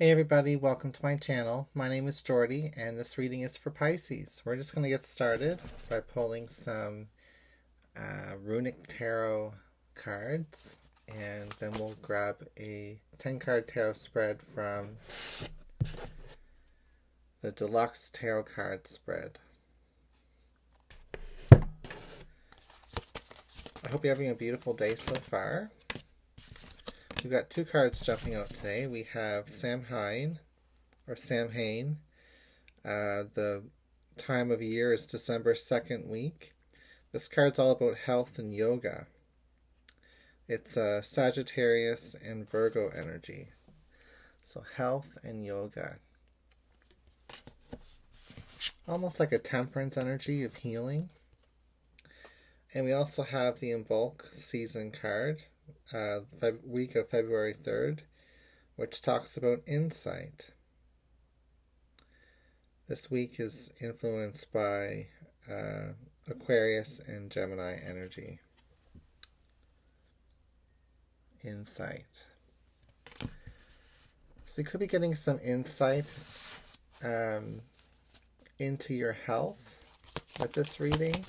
Hey everybody, welcome to my channel. My name is Jordy and this reading is for Pisces. We're just going to get started by pulling some runic tarot cards, and then we'll grab a 10 card tarot spread from the deluxe tarot card spread. I hope you're having a beautiful day so far. We've got two cards jumping out today. We have Samhain. The time of year is December 2nd week. This card's all about health and yoga. It's Sagittarius and Virgo energy. So health and yoga. Almost like a temperance energy of healing. And we also have the In Bulk season card. Week of February 3rd, which talks about insight. This week is influenced by Aquarius and Gemini energy. Insight. So we could be getting some insight into your health with this reading.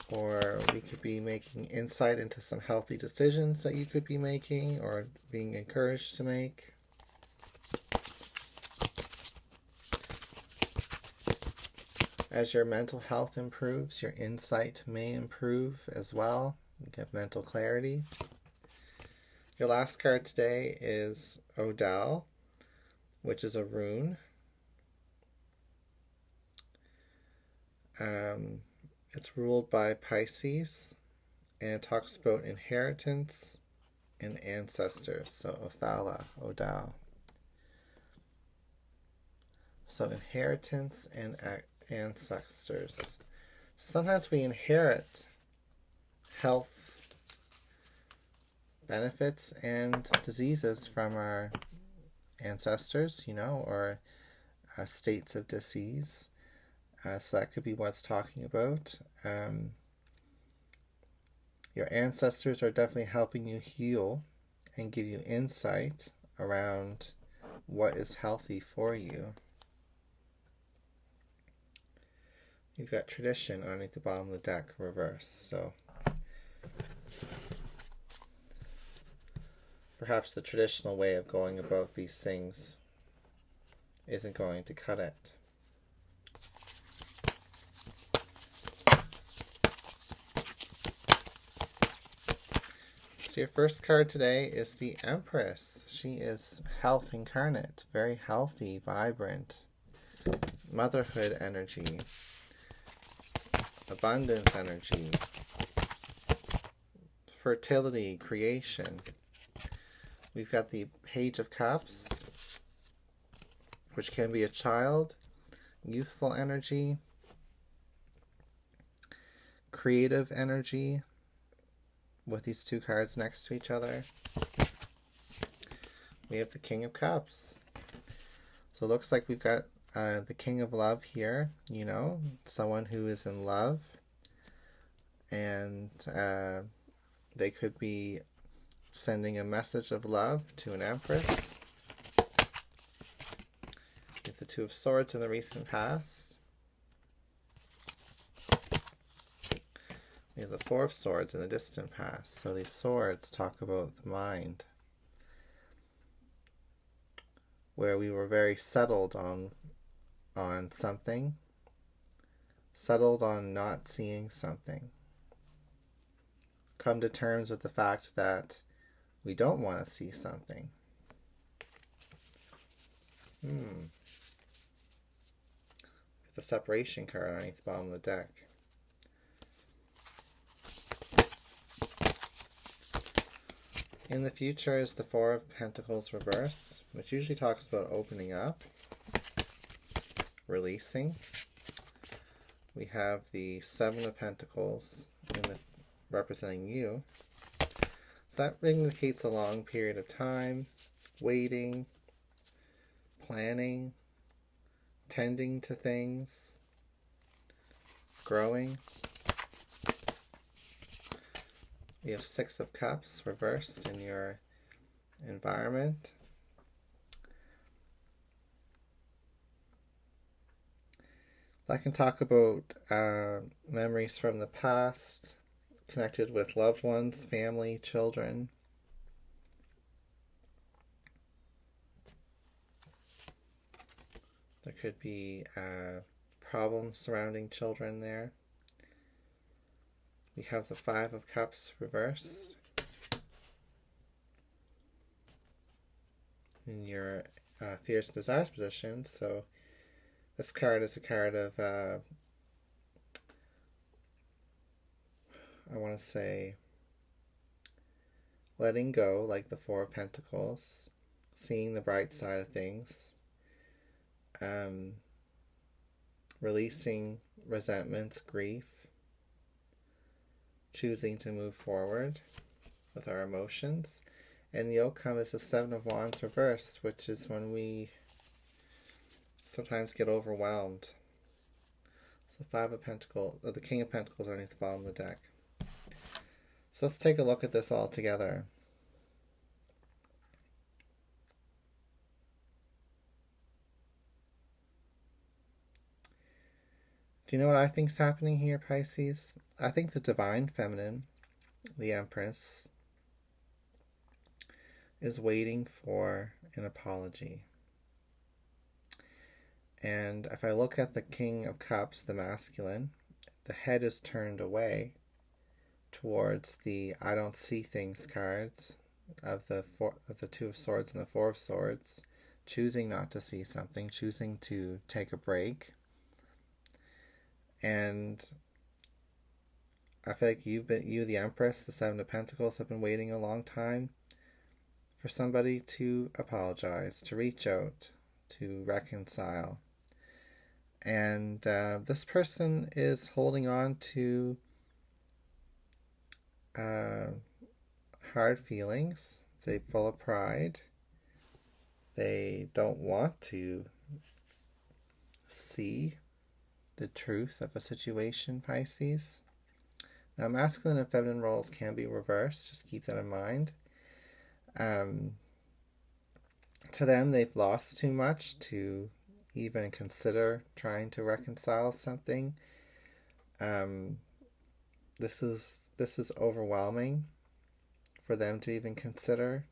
Or we could be making insight into some healthy decisions that you could be making or being encouraged to make. As your mental health improves, your insight may improve as well. You get mental clarity. Your last card today is Odal, which is a rune. It's ruled by Pisces, and it talks about inheritance and ancestors. So Othala, Odal. So inheritance and ancestors. So sometimes we inherit health benefits and diseases from our ancestors, or states of disease. So that could be what it's talking about. Your ancestors are definitely helping you heal and give you insight around what is healthy for you. You've got tradition underneath the bottom of the deck, reverse. So perhaps the traditional way of going about these things isn't going to cut it. Your first card today is the Empress. She is health incarnate, very healthy, vibrant, motherhood energy, abundance energy, fertility, creation. We've got the Page of Cups, which can be a child, youthful energy, creative energy, with these two cards next to each other. We have the King of Cups. So it looks like we've got the King of Love here, someone who is in love. And they could be sending a message of love to an Empress. With the Two of Swords in the recent past. We have the Four of Swords in the distant past. So these swords talk about the mind, where we were very settled on something, settled on not seeing something. Come to terms with the fact that we don't want to see something. The Separation card underneath the bottom of the deck. In the future is the Four of Pentacles reverse, which usually talks about opening up, releasing. We have the Seven of Pentacles representing you. So that indicates a long period of time, waiting, planning, tending to things, growing. We have Six of Cups reversed in your environment. I can talk about memories from the past, connected with loved ones, family, children. There could be problems surrounding children there. We have the Five of Cups reversed. In your fears and desires position. So this card is a card of, I want to say, letting go, like the Four of Pentacles, seeing the bright side of things, releasing resentments, grief, choosing to move forward with our emotions. And the outcome is the Seven of Wands reversed, which is when we sometimes get overwhelmed. So Five of Pentacles, or the King of Pentacles underneath the bottom of the deck. So let's take a look at this all together. Do you know what I think is happening here, Pisces? I think the Divine Feminine, the Empress, is waiting for an apology. And if I look at the King of Cups, the masculine, the head is turned away towards the I don't see things cards of the Two of Swords and the Four of Swords, choosing not to see something, choosing to take a break. And I feel like you, the Empress, the Seven of Pentacles, have been waiting a long time for somebody to apologize, to reach out, to reconcile. And this person is holding on to hard feelings. They're full of pride. They don't want to see the truth of a situation, Pisces. Now, masculine and feminine roles can be reversed. Just keep that in mind. To them, they've lost too much to even consider trying to reconcile something. This is overwhelming for them to even consider.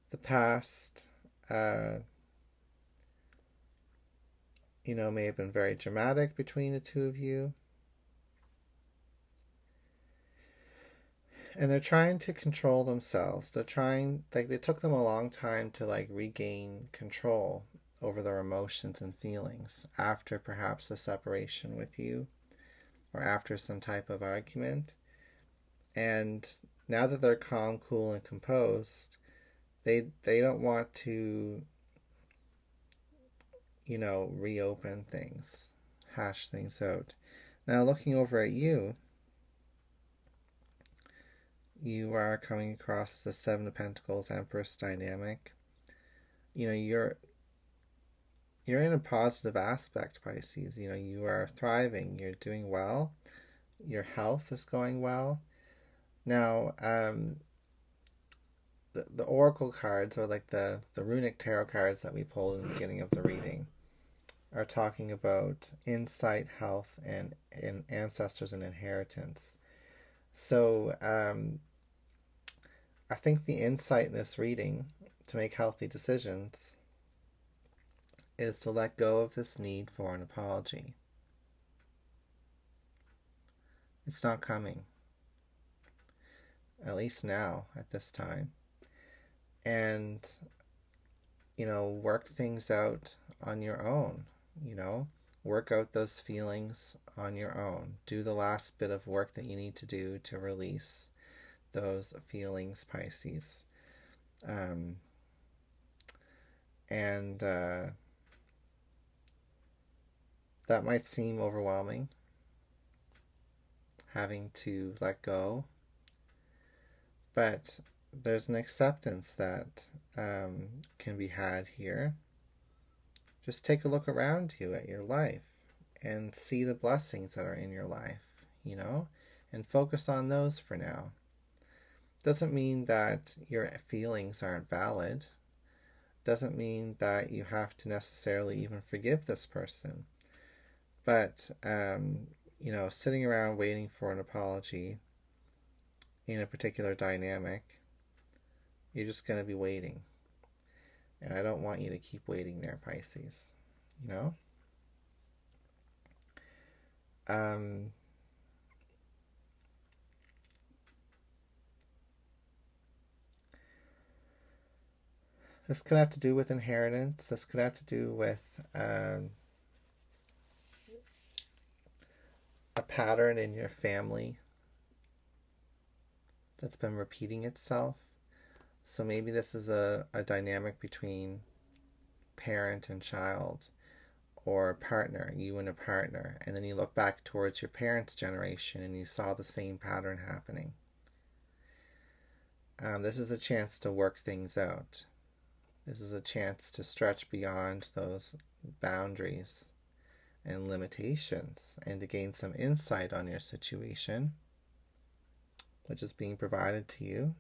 The past, may have been very dramatic between the two of you. And they're trying to control themselves. They took them a long time to regain control over their emotions and feelings after perhaps a separation with you or after some type of argument. And now that they're calm, cool, and composed, they don't want to reopen things, hash things out. Now, looking over at you, you are coming across the Seven of Pentacles Empress dynamic. You're in a positive aspect, Pisces. You are thriving. You're doing well. Your health is going well. Now, the oracle cards, or the runic tarot cards that we pulled in the beginning of the reading, are talking about insight, health, and ancestors and inheritance. So I think the insight in this reading to make healthy decisions is to let go of this need for an apology. It's not coming, at least now, at this time. And, work things out on your own, work out those feelings on your own. Do the last bit of work that you need to do to release those feelings, Pisces. That might seem overwhelming, having to let go, but there's an acceptance that can be had here. Just take a look around you at your life and see the blessings that are in your life, and focus on those for now. Doesn't mean that your feelings aren't valid. doesn't mean that you have to necessarily even forgive this person. But, sitting around waiting for an apology in a particular dynamic, you're just going to be waiting. And I don't want you to keep waiting there, Pisces. You know? This could have to do with inheritance. This could have to do with a pattern in your family that's been repeating itself. So maybe this is a dynamic between parent and child, or partner, you and a partner, and then you look back towards your parents' generation and you saw the same pattern happening. This is a chance to work things out. This is a chance to stretch beyond those boundaries and limitations and to gain some insight on your situation, which is being provided to you.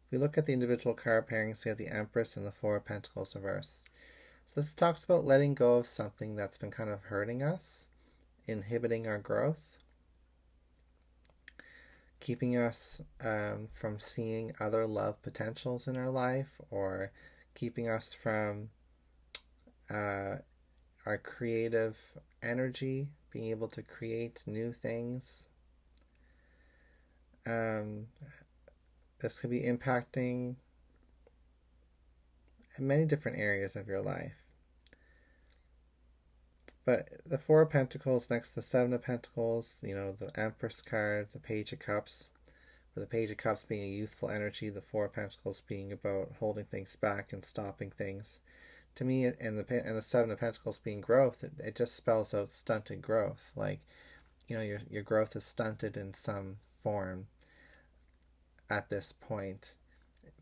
If we look at the individual card pairings, we have the Empress and the Four of Pentacles reversed. So this talks about letting go of something that's been kind of hurting us, inhibiting our growth, keeping us from seeing other love potentials in our life, or keeping us from our creative energy, being able to create new things. This could be impacting many different areas of your life. But the Four of Pentacles next to the Seven of Pentacles, the Empress card, the Page of Cups, with the Page of Cups being a youthful energy, the Four of Pentacles being about holding things back and stopping things. To me, and the Seven of Pentacles being growth, it just spells out stunted growth. Like, your growth is stunted in some form at this point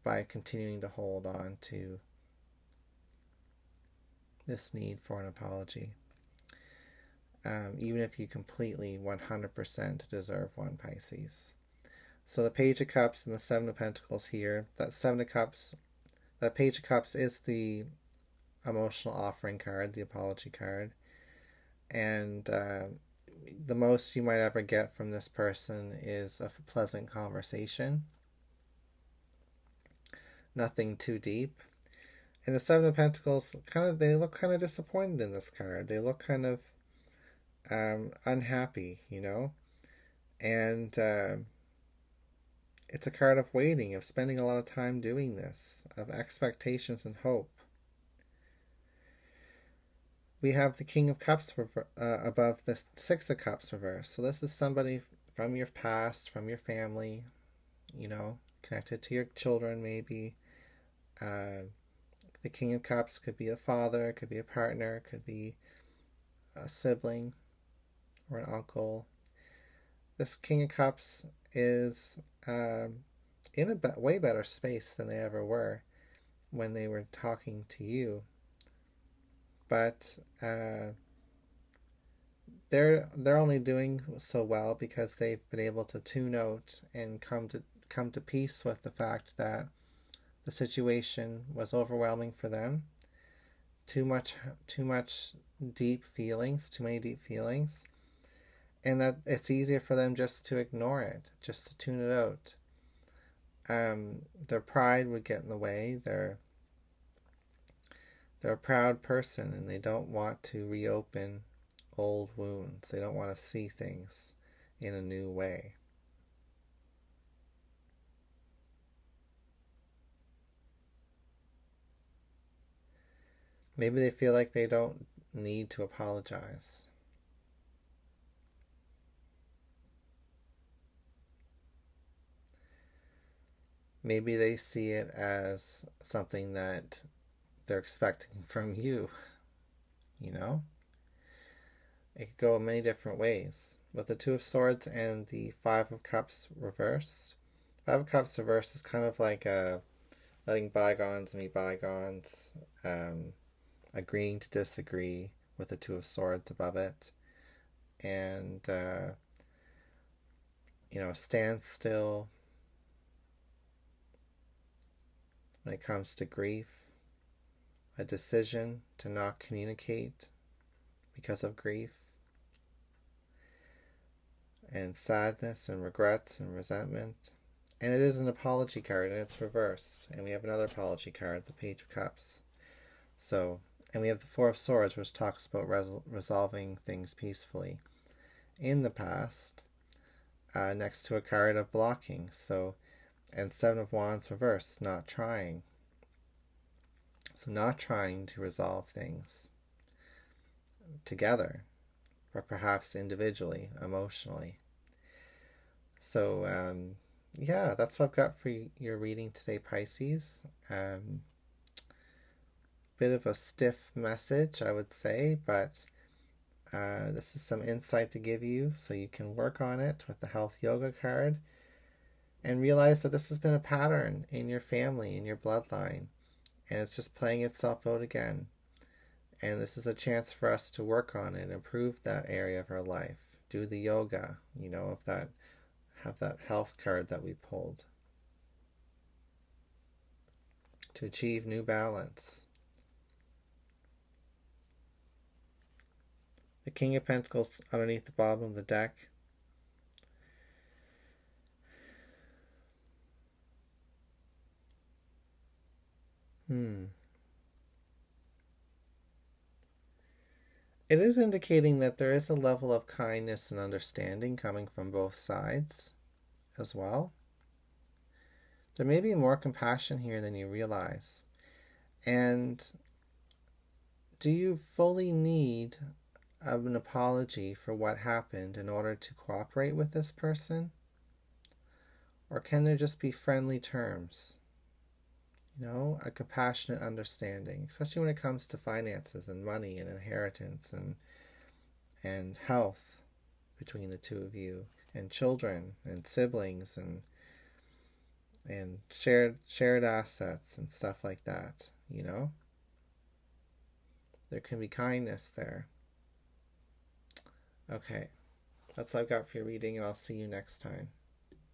by continuing to hold on to this need for an apology. Even if you completely 100% deserve one, Pisces. So the Page of Cups and the Seven of Pentacles here, that Page of Cups is the emotional offering card, the apology card. And the most you might ever get from this person is a pleasant conversation. Nothing too deep. And the Seven of Pentacles, they look kind of disappointed in this card. They look kind of unhappy, and it's a card of waiting, of spending a lot of time doing this, of expectations and hope. We have the King of Cups above the Six of Cups reversed. So this is somebody from your past, from your family, connected to your children maybe. The King of Cups could be a father, could be a partner, could be a sibling or an uncle. This King of Cups is in a way better space than they ever were when they were talking to you. But they're only doing so well because they've been able to tune out and come to peace with the fact that the situation was overwhelming for them. Too much deep feelings, too many deep feelings, and that it's easier for them just to ignore it, just to tune it out. Their pride would get in the way. They're a proud person, and they don't want to reopen old wounds. They don't want to see things in a new way. Maybe they feel like they don't need to apologize. Maybe they see it as something that they're expecting from you. It could go in many different ways. With the Two of Swords and the Five of Cups reversed, Five of Cups reversed is kind of like letting bygones be bygones. agreeing to disagree with the Two of Swords above it, and a standstill when it comes to grief, a decision to not communicate because of grief, and sadness and regrets and resentment. And it is an apology card, and it's reversed. And we have another apology card, the Page of Cups. So, and we have the Four of Swords, which talks about resolving things peacefully in the past, next to a card of blocking. So, and Seven of Wands reversed, not trying. So not trying to resolve things together, but perhaps individually, emotionally. So, yeah, that's what I've got for your reading today, Pisces. Bit of a stiff message, I would say, but this is some insight to give you so you can work on it with the Health Yoga card and realize that this has been a pattern in your family, in your bloodline, and it's just playing itself out again. And this is a chance for us to work on it, improve that area of our life, do the yoga, have that health card that we pulled to achieve new balance. The King of Pentacles underneath the bottom of the deck. It is indicating that there is a level of kindness and understanding coming from both sides as well. There may be more compassion here than you realize. And do you fully need an apology for what happened in order to cooperate with this person? Or can there just be friendly terms? A compassionate understanding, especially when it comes to finances and money and inheritance and health between the two of you, and children and siblings and shared assets and stuff like that. There can be kindness there. Okay, that's all I've got for your reading, and I'll see you next time.